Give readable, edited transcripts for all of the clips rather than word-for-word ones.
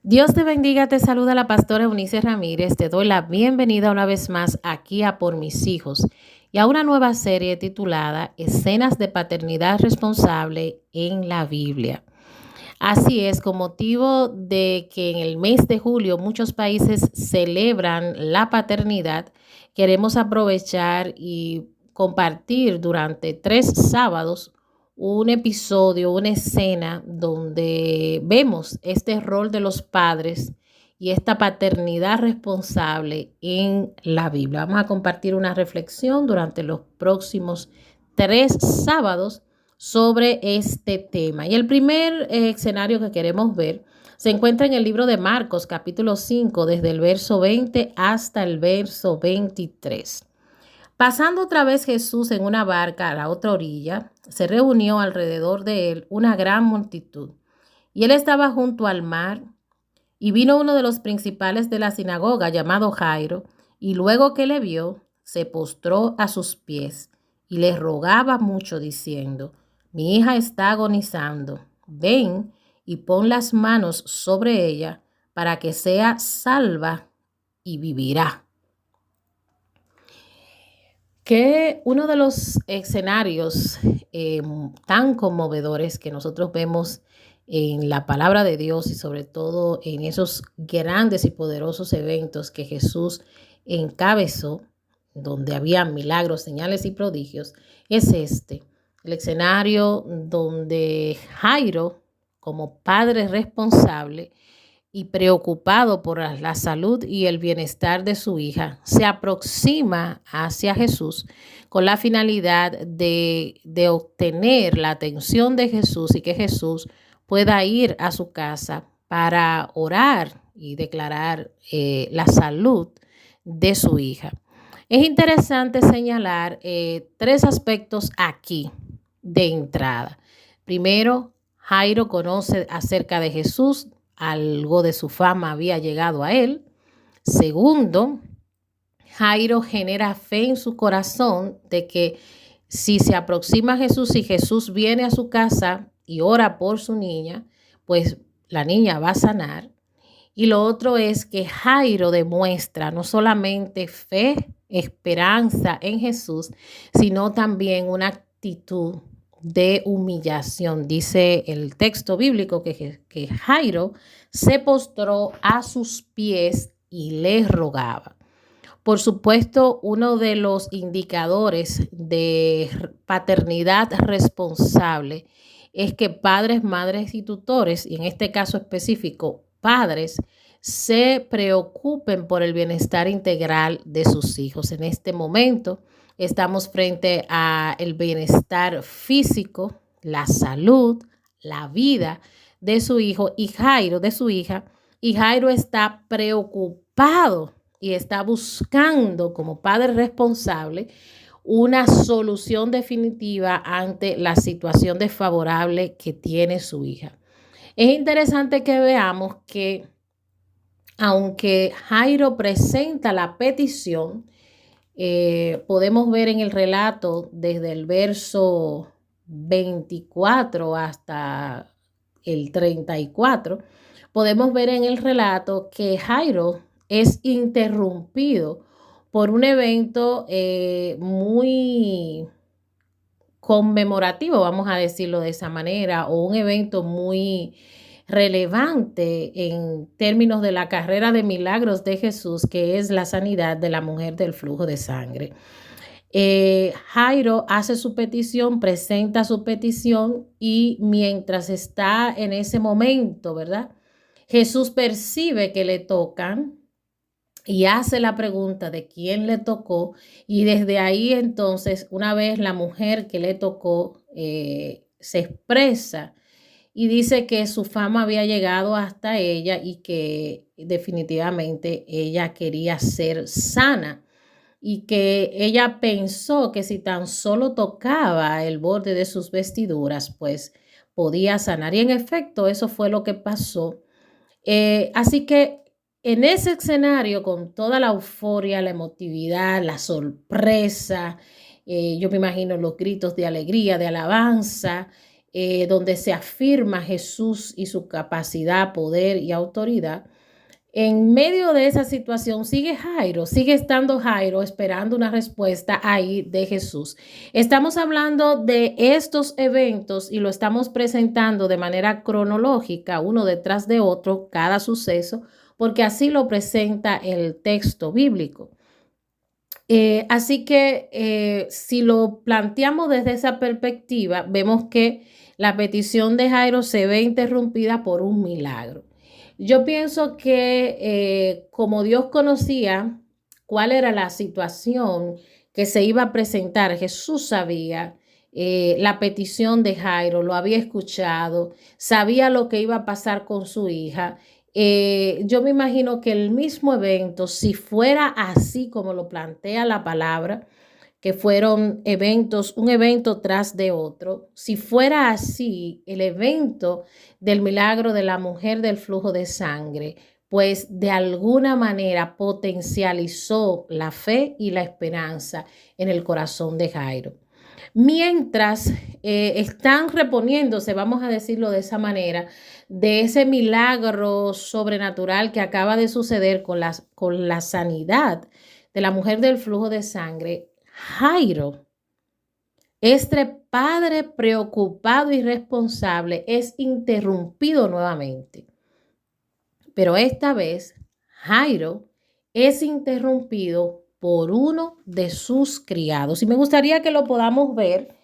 Dios te bendiga, te saluda la pastora Eunice Ramírez. Te doy la bienvenida una vez más aquí a Por Mis Hijos y a una nueva serie titulada Escenas de Paternidad Responsable en la Biblia. Así es, con motivo de que en el mes de julio muchos países celebran la paternidad, queremos aprovechar y compartir durante 3 sábados un episodio, una escena donde vemos este rol de los padres y esta paternidad responsable en la Biblia. Vamos a compartir una reflexión durante los próximos 3 sábados sobre este tema. Y el primer escenario que queremos ver se encuentra en el libro de Marcos, capítulo 5, desde el verso 20 hasta el verso 23. Pasando otra vez Jesús en una barca a la otra orilla, se reunió alrededor de él una gran multitud. Y él estaba junto al mar, y vino uno de los principales de la sinagoga, llamado Jairo, y luego que le vio, se postró a sus pies y le rogaba mucho, diciendo: Mi hija está agonizando. Ven y pon las manos sobre ella para que sea salva y vivirá. Que uno de los escenarios tan conmovedores que nosotros vemos en la palabra de Dios y sobre todo en esos grandes y poderosos eventos que Jesús encabezó, donde había milagros, señales y prodigios, es este, el escenario donde Jairo, como padre responsable, y preocupado por la salud y el bienestar de su hija, se aproxima hacia Jesús con la finalidad de obtener la atención de Jesús y que Jesús pueda ir a su casa para orar y declarar la salud de su hija. Es interesante señalar 3 aspectos aquí de entrada. Primero, Jairo conoce acerca de Jesús. Algo de su fama había llegado a él. Segundo, Jairo genera fe en su corazón de que si se aproxima a Jesús y Jesús viene a su casa y ora por su niña, pues la niña va a sanar. Y lo otro es que Jairo demuestra no solamente fe, esperanza en Jesús, sino también una actitud de humillación. Dice el texto bíblico que Jairo se postró a sus pies y le rogaba. Por supuesto, uno de los indicadores de paternidad responsable es que padres, madres y tutores, y en este caso específico, padres, se preocupen por el bienestar integral de sus hijos. En este momento estamos frente a el bienestar físico, la salud, la vida de su hijo y Jairo, de su hija, y Jairo está preocupado y está buscando como padre responsable una solución definitiva ante la situación desfavorable que tiene su hija. Es interesante que veamos que aunque Jairo presenta la petición, podemos ver en el relato desde el verso 24 hasta el 34, podemos ver en el relato que Jairo es interrumpido por un evento muy conmemorativo, vamos a decirlo de esa manera, o un evento muy relevante en términos de la carrera de milagros de Jesús, que es la sanidad de la mujer del flujo de sangre. Jairo hace su petición, presenta su petición y mientras está en ese momento, ¿verdad? Jesús percibe que le tocan y hace la pregunta de quién le tocó y desde ahí entonces una vez la mujer que le tocó se expresa y dice que su fama había llegado hasta ella y que definitivamente ella quería ser sana y que ella pensó que si tan solo tocaba el borde de sus vestiduras, pues podía sanar. Y en efecto, eso fue lo que pasó. Así que en ese escenario, con toda la euforia, la emotividad, la sorpresa, yo me imagino los gritos de alegría, de alabanza, donde se afirma Jesús y su capacidad, poder y autoridad. En medio de esa situación sigue Jairo, sigue estando Jairo esperando una respuesta ahí de Jesús. Estamos hablando de estos eventos y lo estamos presentando de manera cronológica, uno detrás de otro, cada suceso, porque así lo presenta el texto bíblico. Así que si lo planteamos desde esa perspectiva, vemos que la petición de Jairo se ve interrumpida por un milagro. Yo pienso que como Dios conocía cuál era la situación que se iba a presentar, Jesús sabía la petición de Jairo, lo había escuchado, sabía lo que iba a pasar con su hija. Yo me imagino que el mismo evento, si fuera así como lo plantea la palabra, que fueron eventos, un evento tras de otro, si fuera así el evento del milagro de la mujer del flujo de sangre, pues de alguna manera potencializó la fe y la esperanza en el corazón de Jairo. Mientras están reponiéndose, vamos a decirlo de esa manera, de ese milagro sobrenatural que acaba de suceder con la sanidad de la mujer del flujo de sangre, Jairo, este padre preocupado y responsable, es interrumpido nuevamente. Pero esta vez, Jairo es interrumpido por uno de sus criados. Y me gustaría que lo podamos ver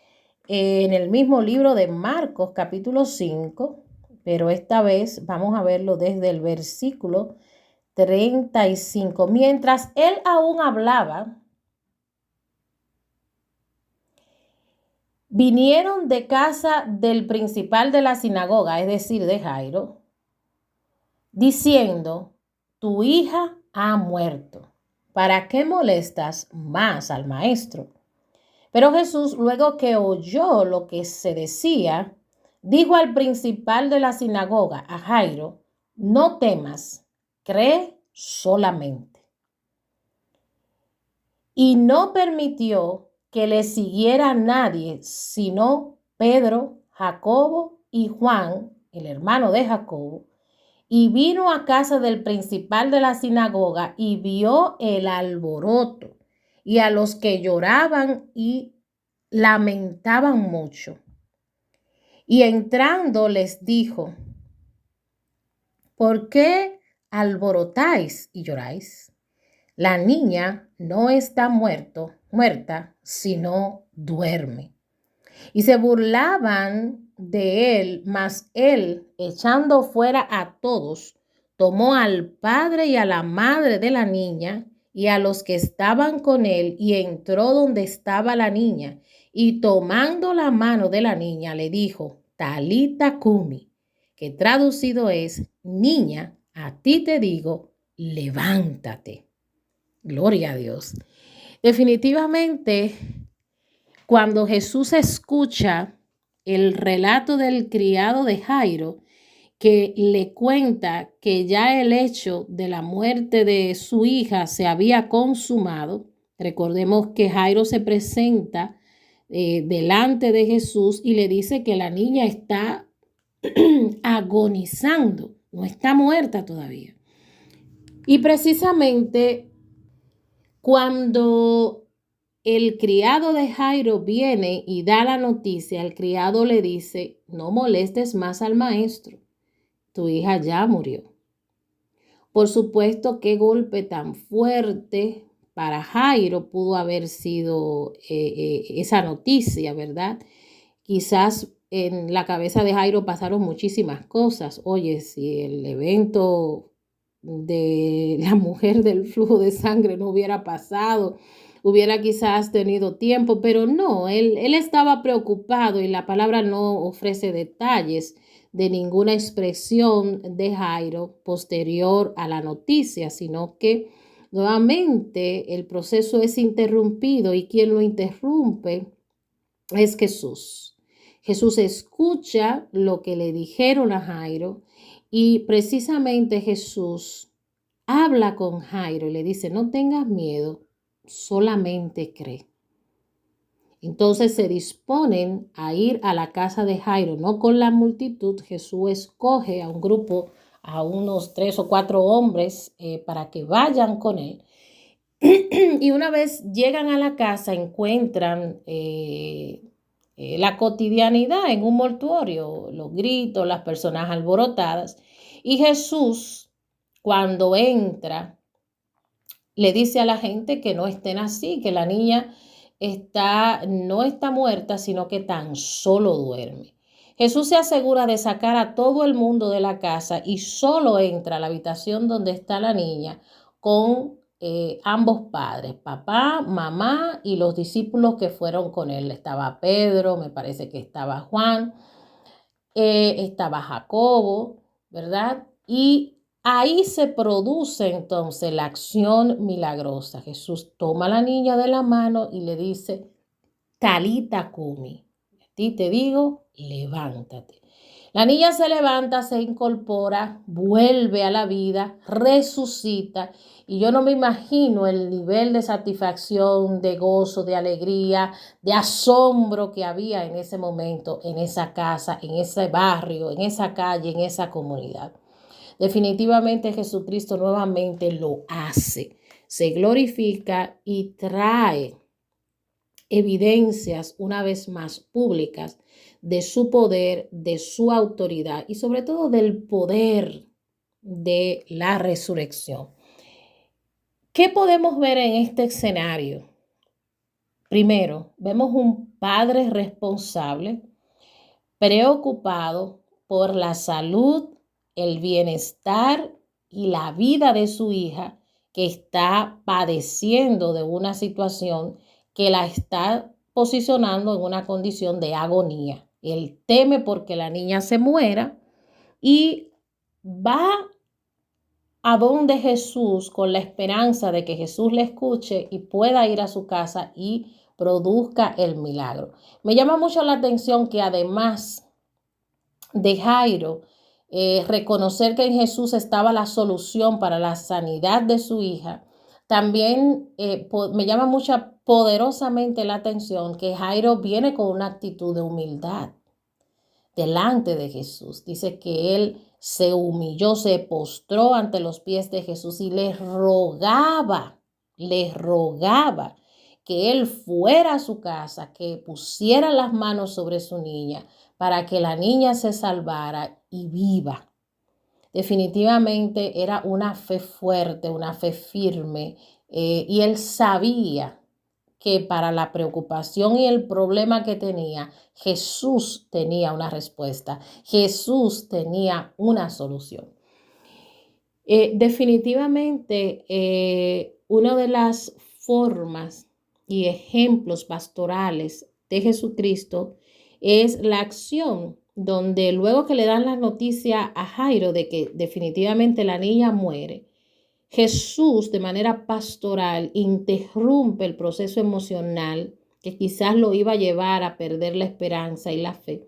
en el mismo libro de Marcos, capítulo 5, pero esta vez vamos a verlo desde el versículo 35. Mientras él aún hablaba, vinieron de casa del principal de la sinagoga, es decir, de Jairo, diciendo: tu hija ha muerto. ¿Para qué molestas más al maestro? Pero Jesús, luego que oyó lo que se decía, dijo al principal de la sinagoga, a Jairo: no temas, cree solamente. Y no permitió que le siguiera nadie, sino Pedro, Jacobo y Juan, el hermano de Jacobo, y vino a casa del principal de la sinagoga y vio el alboroto y a los que lloraban y lamentaban mucho. Y entrando les dijo: ¿por qué alborotáis y lloráis? La niña no está muerta, sino duerme. Y se burlaban de él, mas él, echando fuera a todos, tomó al padre y a la madre de la niña y a los que estaban con él y entró donde estaba la niña y tomando la mano de la niña le dijo: Talita cumi, que traducido es: niña, a ti te digo, levántate. Gloria a Dios. Definitivamente, cuando Jesús escucha el relato del criado de Jairo, que le cuenta que ya el hecho de la muerte de su hija se había consumado, recordemos que Jairo se presenta delante de Jesús y le dice que la niña está agonizando, no está muerta todavía. Y precisamente cuando el criado de Jairo viene y da la noticia, el criado le dice: no molestes más al maestro, tu hija ya murió. Por supuesto, qué golpe tan fuerte para Jairo pudo haber sido esa noticia, ¿verdad? Quizás en la cabeza de Jairo pasaron muchísimas cosas. Oye, si el evento de la mujer del flujo de sangre no hubiera pasado, hubiera quizás tenido tiempo, pero no, él estaba preocupado y la palabra no ofrece detalles de ninguna expresión de Jairo posterior a la noticia, sino que nuevamente el proceso es interrumpido y quien lo interrumpe es Jesús. Jesús escucha lo que le dijeron a Jairo y precisamente Jesús habla con Jairo y le dice: no tengas miedo, solamente cree. Entonces se disponen a ir a la casa de Jairo, no con la multitud. Jesús escoge a un grupo, a unos 3 o 4 hombres para que vayan con él. Y una vez llegan a la casa, encuentran la cotidianidad en un mortuorio, los gritos, las personas alborotadas. Y Jesús, cuando entra, le dice a la gente que no estén así, que la niña no está muerta, sino que tan solo duerme. Jesús se asegura de sacar a todo el mundo de la casa y solo entra a la habitación donde está la niña con ambos padres, papá, mamá y los discípulos que fueron con él. Estaba Pedro, me parece que estaba Juan, estaba Jacobo, ¿verdad? Y ahí se produce entonces la acción milagrosa. Jesús toma a la niña de la mano y le dice, Talita cumi, a ti te digo, levántate. La niña se levanta, se incorpora, vuelve a la vida, resucita. Y yo no me imagino el nivel de satisfacción, de gozo, de alegría, de asombro que había en ese momento, en esa casa, en ese barrio, en esa calle, en esa comunidad. Definitivamente Jesucristo nuevamente lo hace, se glorifica y trae evidencias una vez más públicas de su poder, de su autoridad y sobre todo del poder de la resurrección. ¿Qué podemos ver en este escenario? Primero, vemos un padre responsable, preocupado por la salud, el bienestar y la vida de su hija, que está padeciendo de una situación que la está posicionando en una condición de agonía. Él teme porque la niña se muera y va a donde Jesús con la esperanza de que Jesús le escuche y pueda ir a su casa y produzca el milagro. Me llama mucho la atención que además de Jairo, reconocer que en Jesús estaba la solución para la sanidad de su hija, también me llama poderosamente la atención que Jairo viene con una actitud de humildad delante de Jesús. Dice que él se humilló, se postró ante los pies de Jesús y le rogaba que él fuera a su casa, que pusiera las manos sobre su niña para que la niña se salvara y viva. Definitivamente era una fe fuerte, una fe firme, y él sabía que para la preocupación y el problema que tenía, Jesús tenía una respuesta, Jesús tenía una solución. Definitivamente, una de las formas y ejemplos pastorales de Jesucristo es la acción donde luego que le dan la noticia a Jairo de que definitivamente la niña muere, Jesús de manera pastoral interrumpe el proceso emocional que quizás lo iba a llevar a perder la esperanza y la fe.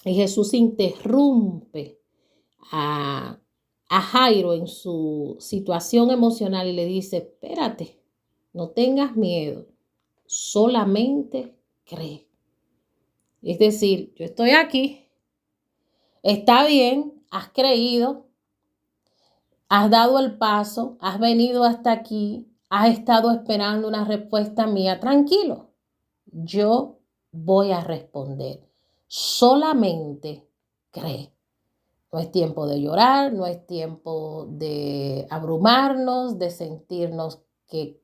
Y Jesús interrumpe a Jairo en su situación emocional y le dice, espérate, no tengas miedo, solamente cree. Es decir, yo estoy aquí, está bien, has creído, has dado el paso, has venido hasta aquí, has estado esperando una respuesta mía, tranquilo, yo voy a responder, solamente cree. No es tiempo de llorar, no es tiempo de abrumarnos, de sentirnos que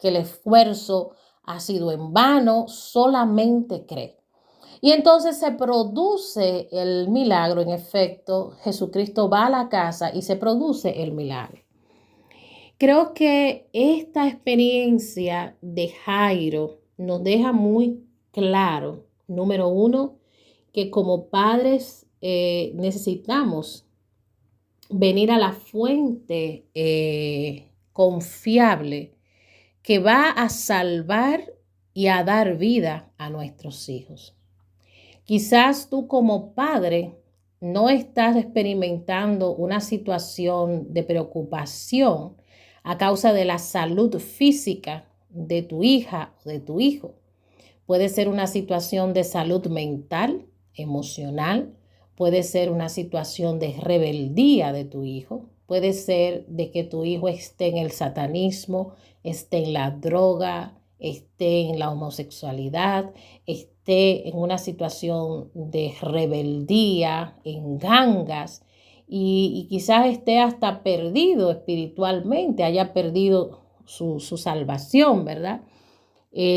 el esfuerzo ha sido en vano, solamente cree. Y entonces se produce el milagro, en efecto, Jesucristo va a la casa y se produce el milagro. Creo que esta experiencia de Jairo nos deja muy claro, número uno, que como padres necesitamos venir a la fuente confiable que va a salvar y a dar vida a nuestros hijos. Quizás tú como padre no estás experimentando una situación de preocupación a causa de la salud física de tu hija o de tu hijo, Puede ser una situación de salud mental, emocional, puede ser una situación de rebeldía de tu hijo, puede ser de que tu hijo esté en el satanismo, esté en la droga, esté en la homosexualidad, esté en una situación de rebeldía, en gangas, y quizás esté hasta perdido espiritualmente, haya perdido su salvación, ¿verdad?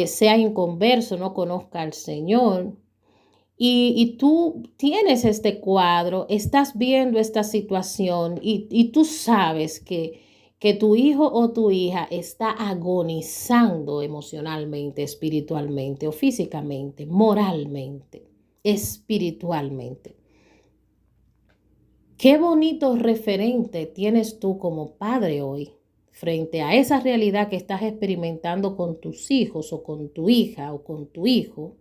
Sea inconverso, no conozca al Señor. Y tú tienes este cuadro, estás viendo esta situación y tú sabes que tu hijo o tu hija está agonizando emocionalmente, espiritualmente o físicamente, moralmente, espiritualmente. Qué bonito referente tienes tú como padre hoy frente a esa realidad que estás experimentando con tus hijos o con tu hija o con tu hijo.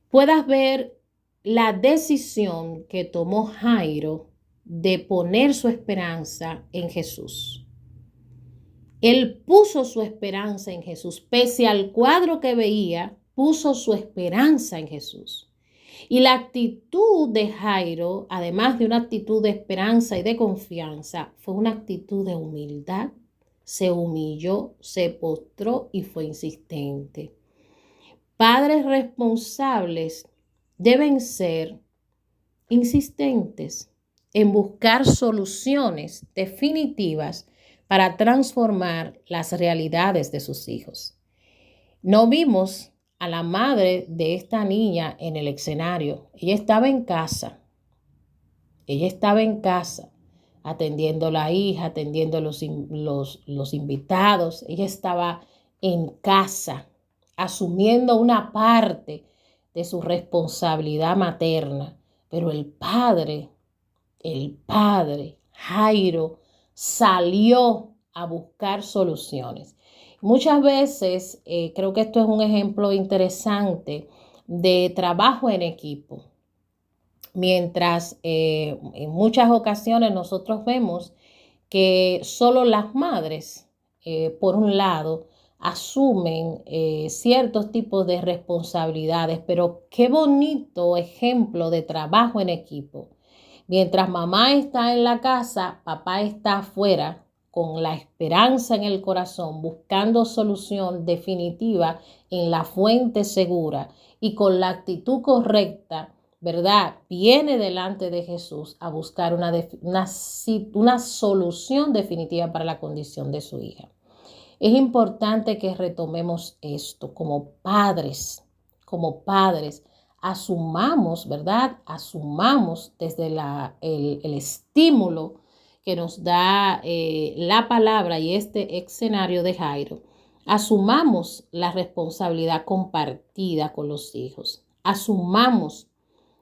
Puedas ver la decisión que tomó Jairo de poner su esperanza en Jesús. Él puso su esperanza en Jesús, pese al cuadro que veía, puso su esperanza en Jesús. Y la actitud de Jairo, además de una actitud de esperanza y de confianza, fue una actitud de humildad. Se humilló, se postró y fue insistente. Padres responsables deben ser insistentes en buscar soluciones definitivas para transformar las realidades de sus hijos. No vimos a la madre de esta niña en el escenario. Ella estaba en casa. Ella estaba en casa atendiendo a la hija, atendiendo los invitados. Ella estaba en casa asumiendo una parte de su responsabilidad materna. Pero el padre, Jairo, salió a buscar soluciones. Muchas veces creo que esto es un ejemplo interesante de trabajo en equipo. Mientras en muchas ocasiones nosotros vemos que solo las madres, por un lado, asumen ciertos tipos de responsabilidades, pero qué bonito ejemplo de trabajo en equipo. Mientras mamá está en la casa, papá está afuera con la esperanza en el corazón, buscando solución definitiva en la fuente segura y con la actitud correcta, ¿verdad? Viene delante de Jesús a buscar una solución definitiva para la condición de su hija. Es importante que retomemos esto como padres, asumamos, ¿verdad? Asumamos desde el estímulo que nos da la palabra y este escenario de Jairo. Asumamos la responsabilidad compartida con los hijos. Asumamos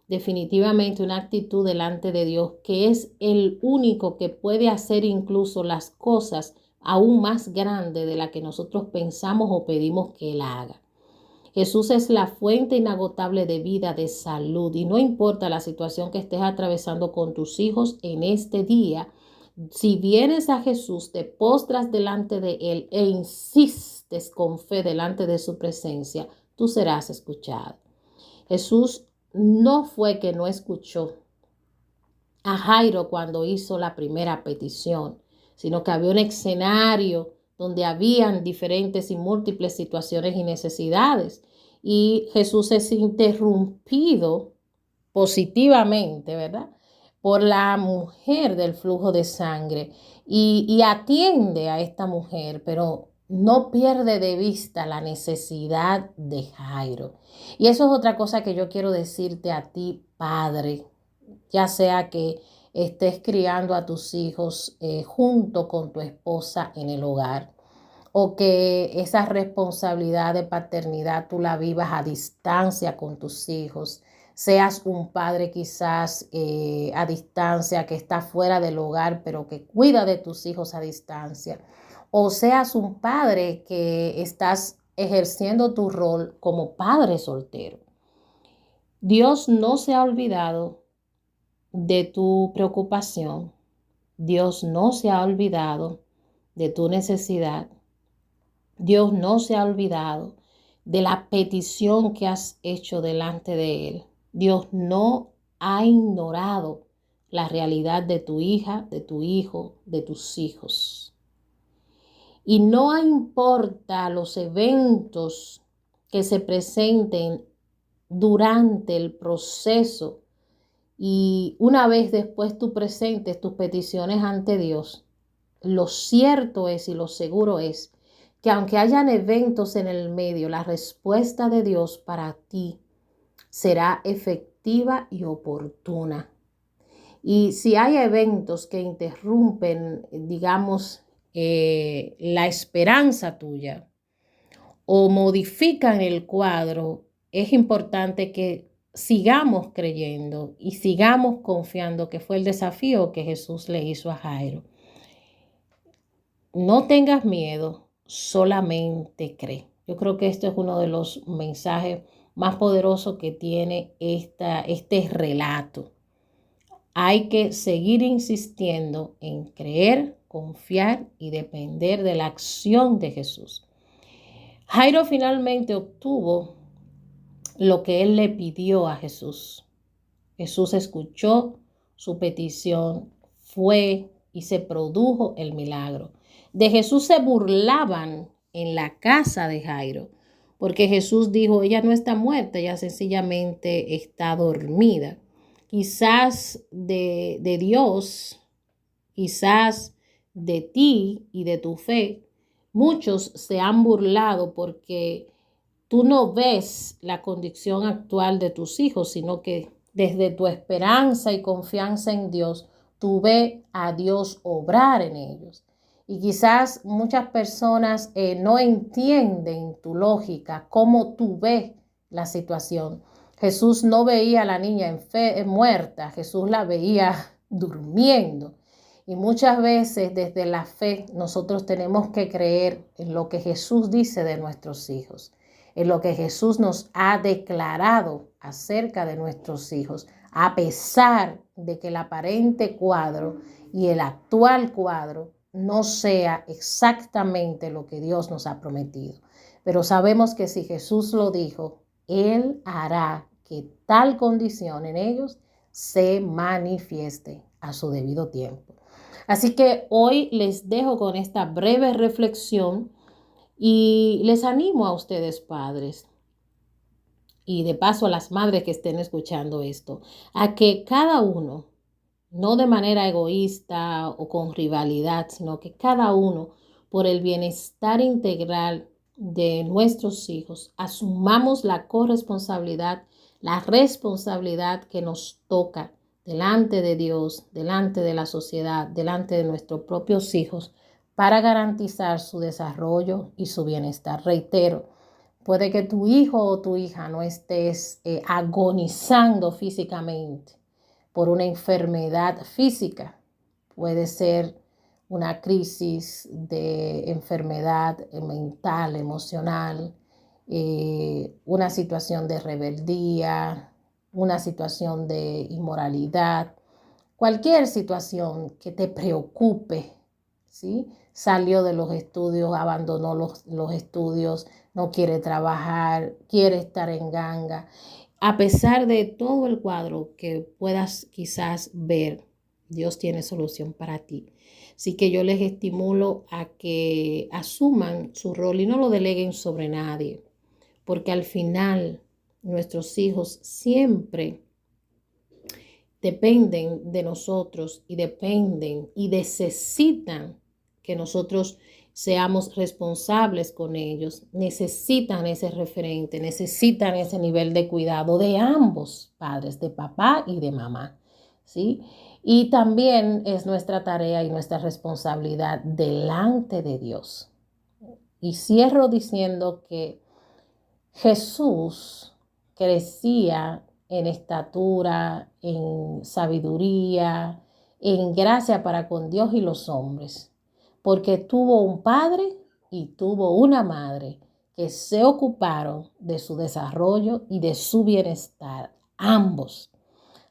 definitivamente una actitud delante de Dios, que es el único que puede hacer incluso las cosas aún más grandes de la que nosotros pensamos o pedimos que Él haga. Jesús es la fuente inagotable de vida, de salud, y no importa la situación que estés atravesando con tus hijos en este día, si vienes a Jesús, te postras delante de Él e insistes con fe delante de su presencia, tú serás escuchado. Jesús no fue que no escuchó a Jairo cuando hizo la primera petición, sino que había un escenario donde habían diferentes y múltiples situaciones y necesidades. Y Jesús es interrumpido positivamente, ¿verdad?, por la mujer del flujo de sangre y atiende a esta mujer, pero no pierde de vista la necesidad de Jairo. Y eso es otra cosa que yo quiero decirte a ti, padre, ya sea que estés criando a tus hijos junto con tu esposa en el hogar, o que esa responsabilidad de paternidad tú la vivas a distancia con tus hijos. Seas un padre quizás a distancia que está fuera del hogar, pero que cuida de tus hijos a distancia. O seas un padre que estás ejerciendo tu rol como padre soltero. Dios no se ha olvidado de tu preocupación. Dios no se ha olvidado de tu necesidad. Dios no se ha olvidado de la petición que has hecho delante de Él. Dios no ha ignorado la realidad de tu hija, de tu hijo, de tus hijos. Y no importa los eventos que se presenten durante el proceso y una vez después tú presentes tus peticiones ante Dios, lo cierto es y lo seguro es que aunque hayan eventos en el medio, la respuesta de Dios para ti será efectiva y oportuna. Y si hay eventos que interrumpen, digamos, la esperanza tuya o modifican el cuadro, es importante que sigamos creyendo y sigamos confiando, que fue el desafío que Jesús le hizo a Jairo. No tengas miedo, solamente cree. Yo creo que esto es uno de los mensajes más poderosos que tiene este relato. Hay que seguir insistiendo en creer, confiar y depender de la acción de Jesús. Jairo finalmente obtuvo lo que él le pidió a Jesús. Jesús escuchó su petición, fue y se produjo el milagro. De Jesús se burlaban en la casa de Jairo, porque Jesús dijo, ella no está muerta, ella sencillamente está dormida. Quizás de Dios, quizás de ti y de tu fe, muchos se han burlado porque tú no ves la condición actual de tus hijos, sino que desde tu esperanza y confianza en Dios, tú ves a Dios obrar en ellos. Y quizás muchas personas no entienden tu lógica, cómo tú ves la situación. Jesús no veía a la niña muerta, Jesús la veía durmiendo. Y muchas veces desde la fe nosotros tenemos que creer en lo que Jesús dice de nuestros hijos, en lo que Jesús nos ha declarado acerca de nuestros hijos, a pesar de que el aparente cuadro y el actual cuadro no sea exactamente lo que Dios nos ha prometido. Pero sabemos que si Jesús lo dijo, Él hará que tal condición en ellos se manifieste a su debido tiempo. Así que hoy les dejo con esta breve reflexión y les animo a ustedes, padres, y de paso a las madres que estén escuchando esto, a que cada uno, no de manera egoísta o con rivalidad, sino que cada uno, por el bienestar integral de nuestros hijos, asumamos la corresponsabilidad, la responsabilidad que nos toca delante de Dios, delante de la sociedad, delante de nuestros propios hijos, para garantizar su desarrollo y su bienestar. Reitero, puede que tu hijo o tu hija no estés agonizando físicamente por una enfermedad física. Puede ser una crisis de enfermedad mental, emocional, una situación de rebeldía, una situación de inmoralidad, cualquier situación que te preocupe, ¿sí? Salió de los estudios, abandonó los estudios, no quiere trabajar, quiere estar en ganga. A pesar de todo el cuadro que puedas quizás ver, Dios tiene solución para ti. Así que yo les estimulo a que asuman su rol y no lo deleguen sobre nadie, porque al final nuestros hijos siempre dependen de nosotros y dependen y necesitan que nosotros seamos responsables con ellos. Necesitan ese referente, necesitan ese nivel de cuidado de ambos padres, de papá y de mamá, ¿sí? Y también es nuestra tarea y nuestra responsabilidad delante de Dios. Y cierro diciendo que Jesús crecía en estatura, en sabiduría, en gracia para con Dios y los hombres, porque tuvo un padre y tuvo una madre que se ocuparon de su desarrollo y de su bienestar, ambos.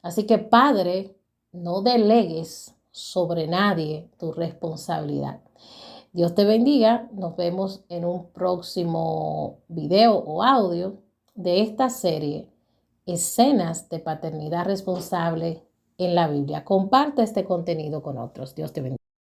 Así que, padre, no delegues sobre nadie tu responsabilidad. Dios te bendiga. Nos vemos en un próximo video o audio de esta serie, Escenas de Paternidad Responsable en la Biblia. Comparte este contenido con otros. Dios te bendiga.